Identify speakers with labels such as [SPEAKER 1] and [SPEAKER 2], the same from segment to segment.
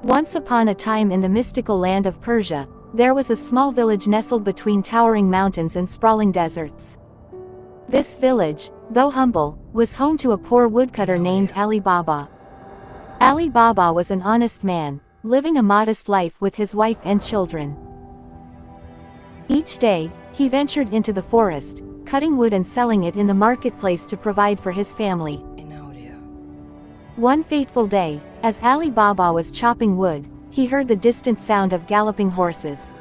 [SPEAKER 1] Once upon a time in the mystical land of Persia, there was a small village nestled between towering mountains and sprawling deserts. This village, though humble, was home to a poor woodcutter named Ali Baba. Ali Baba was an honest man, living a modest life with his wife and children. Each day, he ventured into the forest, cutting wood and selling it in the marketplace to provide for his family. One fateful day, as Ali Baba was chopping wood, he heard the distant sound of galloping horses.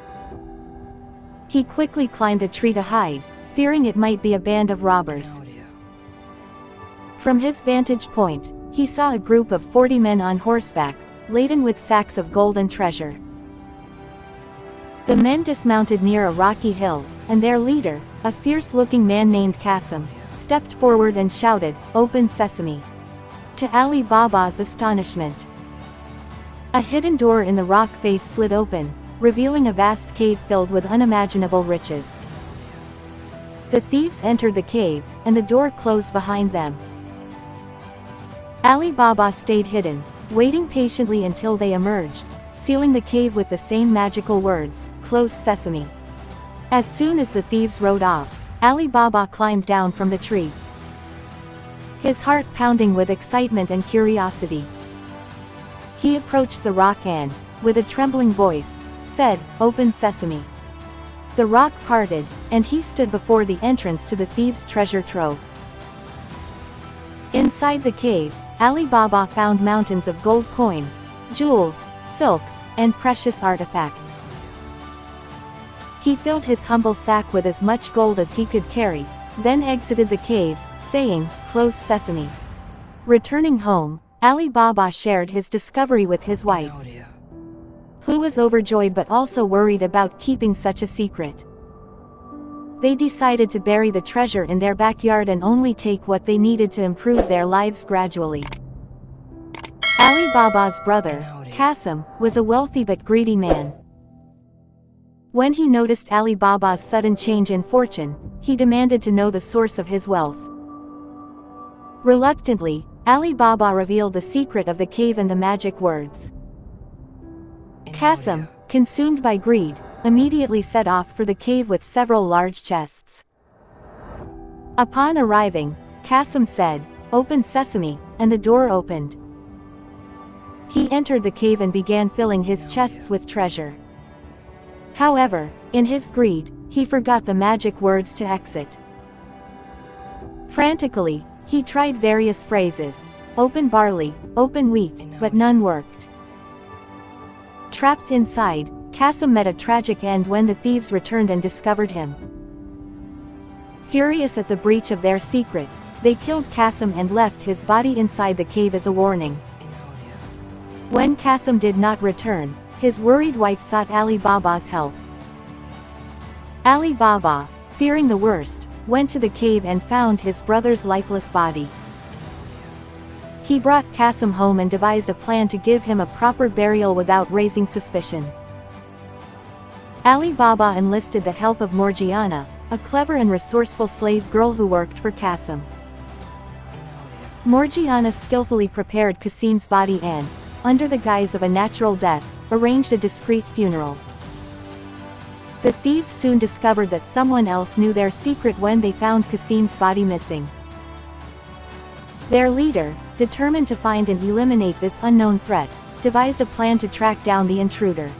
[SPEAKER 1] He quickly climbed a tree to hide, fearing it might be a band of robbers. From his vantage point, he saw a group of 40 men on horseback, laden with sacks of gold and treasure. The men dismounted near a rocky hill, and their leader, a fierce-looking man named Qasim, stepped forward and shouted, "Open Sesame!" To Ali Baba's astonishment, a hidden door in the rock face slid open, revealing a vast cave filled with unimaginable riches. The thieves entered the cave, and the door closed behind them. Ali Baba stayed hidden, waiting patiently until they emerged, sealing the cave with the same magical words, "Close Sesame." As soon as the thieves rode off, Ali Baba climbed down from the tree, his heart pounding with excitement and curiosity. He approached the rock and, with a trembling voice, said, "Open Sesame." The rock parted, and he stood before the entrance to the thieves' treasure trove. Inside the cave, Ali Baba found mountains of gold coins, jewels, silks, and precious artifacts. He filled his humble sack with as much gold as he could carry, then exited the cave, saying, "Close Sesame." Returning home, Ali Baba shared his discovery with his wife, who was overjoyed but also worried about keeping such a secret. They decided to bury the treasure in their backyard and only take what they needed to improve their lives gradually. Ali Baba's brother, Qasim, was a wealthy but greedy man. When he noticed Ali Baba's sudden change in fortune, he demanded to know the source of his wealth. Reluctantly, Ali Baba revealed the secret of the cave and the magic words. Qasim, consumed by greed, immediately set off for the cave with several large chests. Upon arriving, Qasim said, "Open Sesame," and the door opened. He entered the cave and began filling his chests with treasure. However, in his greed, he forgot the magic words to exit. Frantically, he tried various phrases, "Open barley, open wheat," but none worked. Trapped inside, Qasim met a tragic end when the thieves returned and discovered him. Furious at the breach of their secret, they killed Qasim and left his body inside the cave as a warning. When Qasim did not return, his worried wife sought Ali Baba's help. Ali Baba, fearing the worst, went to the cave and found his brother's lifeless body. He brought Qasim home and devised a plan to give him a proper burial without raising suspicion. Ali Baba enlisted the help of Morgiana, a clever and resourceful slave girl who worked for Qasim. Morgiana skillfully prepared Qasim's body and, under the guise of a natural death, arranged a discreet funeral. The thieves soon discovered that someone else knew their secret when they found Qasim's body missing. Their leader, determined to find and eliminate this unknown threat, devised a plan to track down the intruder.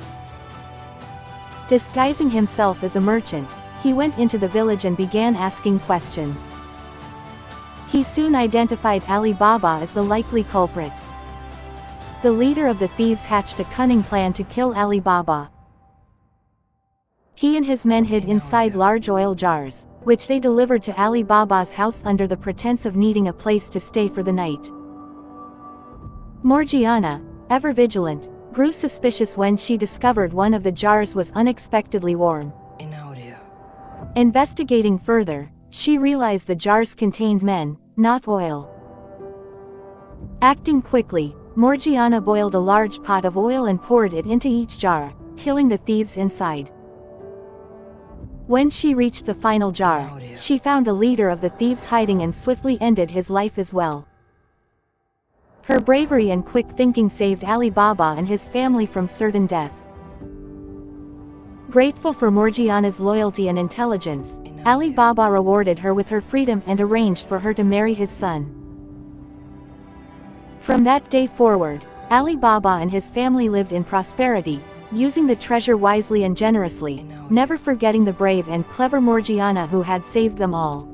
[SPEAKER 1] Disguising himself as a merchant, he went into the village and began asking questions. He soon identified Ali Baba as the likely culprit. The leader of the thieves hatched a cunning plan to kill Ali Baba. He and his men hid inside large oil jars, which they delivered to Ali Baba's house under the pretense of needing a place to stay for the night. Morgiana, ever vigilant, grew suspicious when she discovered one of the jars was unexpectedly warm. Investigating further, she realized the jars contained men, not oil. Acting quickly, Morgiana boiled a large pot of oil and poured it into each jar, killing the thieves inside. When she reached the final jar, she found the leader of the thieves hiding and swiftly ended his life as well. Her bravery and quick thinking saved Ali Baba and his family from certain death. Grateful for Morgiana's loyalty and intelligence, Ali Baba rewarded her with her freedom and arranged for her to marry his son. From that day forward, Ali Baba and his family lived in prosperity, using the treasure wisely and generously, never forgetting the brave and clever Morgiana who had saved them all.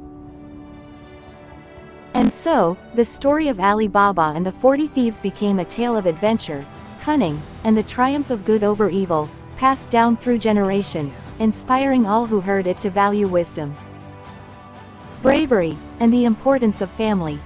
[SPEAKER 1] And so, the story of Ali Baba and the 40 Thieves became a tale of adventure, cunning, and the triumph of good over evil, passed down through generations, inspiring all who heard it to value wisdom, bravery, and the importance of family.